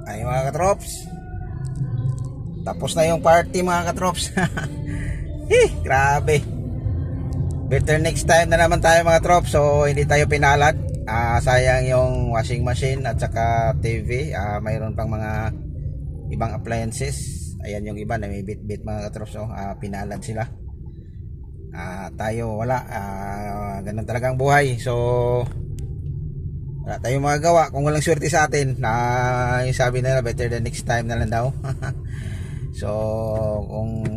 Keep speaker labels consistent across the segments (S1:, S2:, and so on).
S1: Ay mga katrops, tapos na yung party mga katrops. Grabe. Better next time na naman tayo mga trops. So hindi tayo pinalad. Sayang yung washing machine at saka TV. Mayroon pang mga ibang appliances. Ayan yung iba na may bit-bit mga katrops. So pinalad sila. Tayo wala. Ganun talagang buhay. So wala tayong magagawa kung walang swerte sa atin. Yung sabi nila better the next time na lang daw. So kung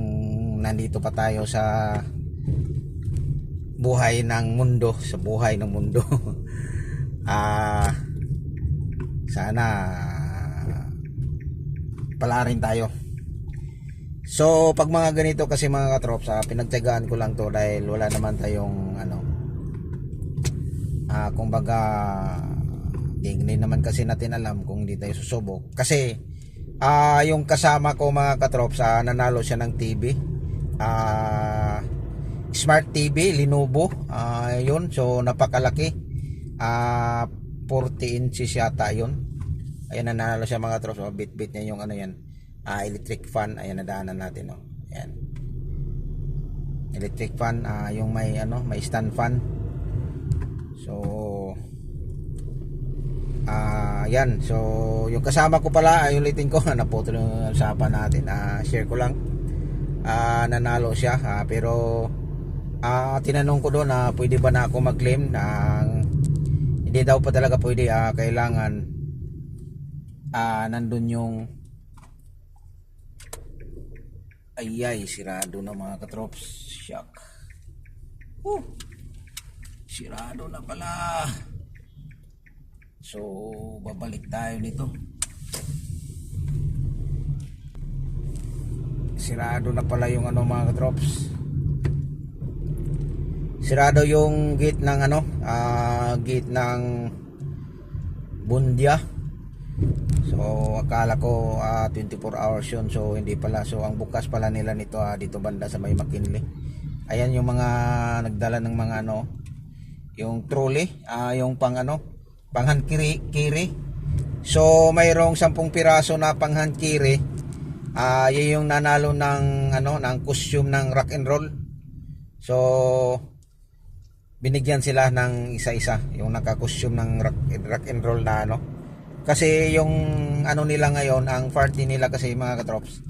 S1: nandito pa tayo sa buhay ng mundo, sana pala rin tayo. So pag mga ganito kasi mga katrops, pinagtiyagaan ko lang to dahil wala naman tayong kumbaga hindi naman kasi natin alam kung hindi tayo susubok. Kasi yung kasama ko mga katrops, nanalo siya ng TV, Smart TV Lenovo, yun, so napakalaki, 40 inches yata yun. Ayan, nanalo siya mga trops. Bit niya yung yan, electric fan. Ayan, nadaanan natin, ayan, electric fan, yung may stand fan. So yan, so yung kasama ko pala, ulitin ko, naputol yung usapan natin, share ko lang, nanalo siya, pero tinanong ko doon na pwede ba na ako mag-claim ng, hindi daw pa talaga pwede, kailangan nandun yung ay sirado na mga katrops. Shock. Sirado na pala. So babalik tayo nito. Sirado na pala yung mga katrops. Sirado yung gate ng gate ng Bundia. So akala ko 24 hours yun. So hindi pala. So ang bukas pala nila nito dito banda sa may McKinley. Ayan yung mga nagdala ng mga yung trolley, yung pang-hand carry. So mayroong 10 piraso na pang-hand carry. Yun yung nanalo ng ng costume ng rock and roll. So binigyan sila ng isa-isa yung naka-costume ng rock and roll na kasi yung nila ngayon, ang party nila kasi mga katrops,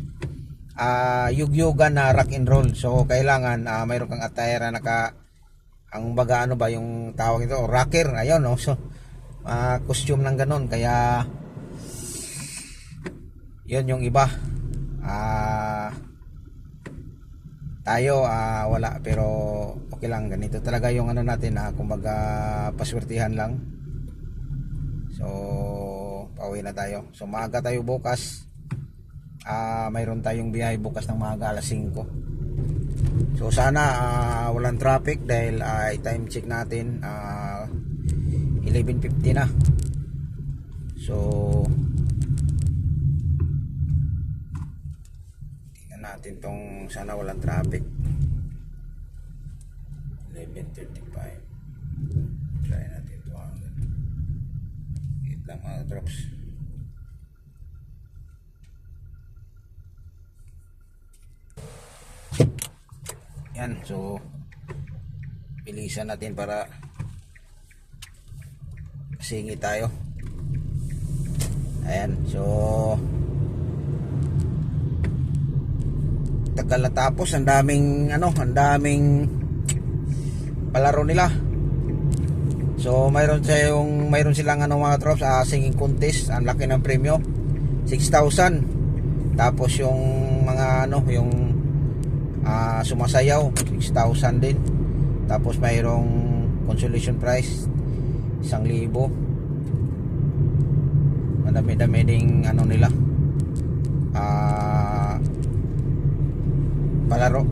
S1: yugyugan na rock and roll. So kailangan mayroon kang attire na ang baga ba yung tawag ito, rocker, ayun so costume ng ganon. Kaya yun yung iba, tayo wala, pero okay lang, ganito talaga yung natin, kumbaga paswertihan lang. So pauwi na tayo. So maaga tayo bukas, mayroon tayong biyahe bukas ng maaga, alas 5. So sana walang traffic dahil time check natin 11:50 na. So natin tong, sana walang traffic. 11:35. Try natin ito hanggang wait lang mga drops. Yan, so bilisan natin para singit tayo. Ayan, so tagal na tapos, ang daming palaro nila. So mayroon silang mga drops, singing contest. Ang laki ng premyo, 6,000. Tapos yung mga yung sumasayaw, 6,000 din. Tapos mayroong consolation prize, 1,000. Madami-dami ding nila palaro.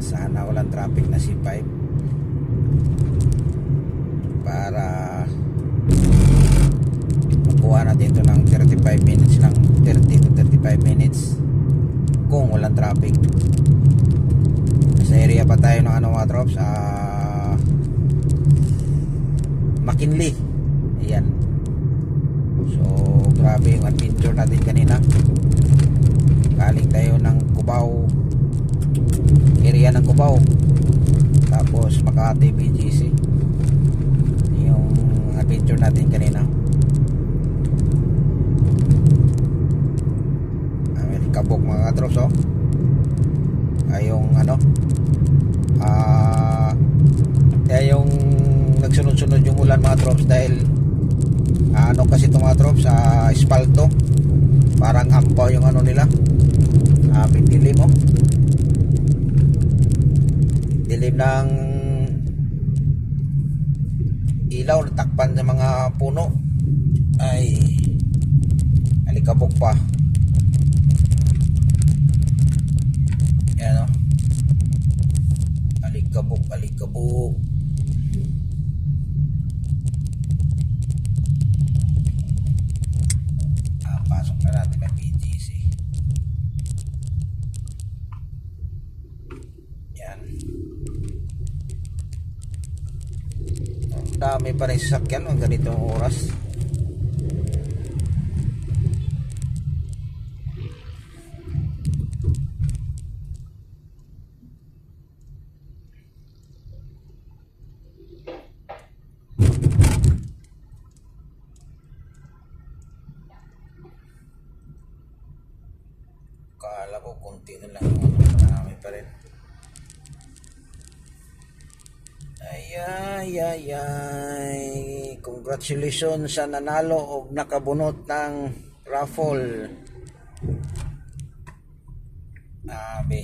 S1: Sana walang traffic na C5 para makuha natin ito ng 35 minutes lang. kung walang traffic. Sa area pa tayo ng ano mga trops, McKinley. Ayan. So grabe yung adventure natin kanina. Galing tayo ng Cubao, area ng Cubao, tapos Makati BGC. Yung adventure natin kanina. May kabog mga trops, oh. Ay yung ano, yung nagsunod-sunod yung ulan mga trops dahil ano kasi itong mga trops, espalto, parang ampaw yung ano nila, dilim, oh. Dilim ng ilaw, natakpan sa mga puno, ay alikabok pa. Yan, oh. Alikabok. Pasok na natin ang BGC. Yan. Ang dami pa rin sasakyan ng ganitong oras. Kala ko konti na lang, marami pa rin. Ay. Congratulations sa nanalo o nakabunot ng raffle. Abi.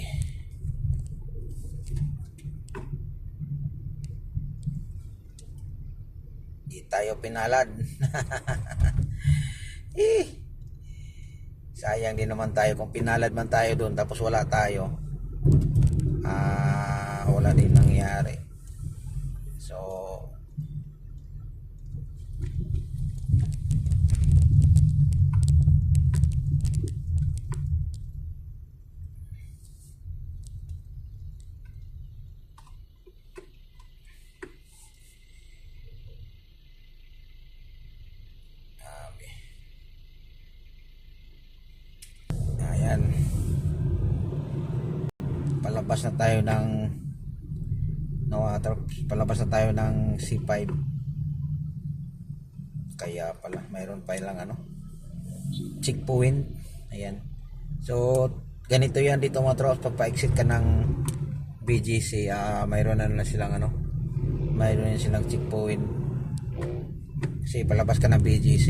S1: Di tayo pinalad. Sayang din naman tayo kung pinalad man tayo doon tapos wala tayo. Wala din nangyari. So ayan, palabas na tayo ng palabas na tayo ng C5. Kaya pala mayroon pa ilang ano, checkpoint. Ayan, so ganito yan dito mga trops. Pag pa-exit ka ng BGC, mayroon na silang ano, mayroon na silang checkpoint kasi palabas ka ng BGC.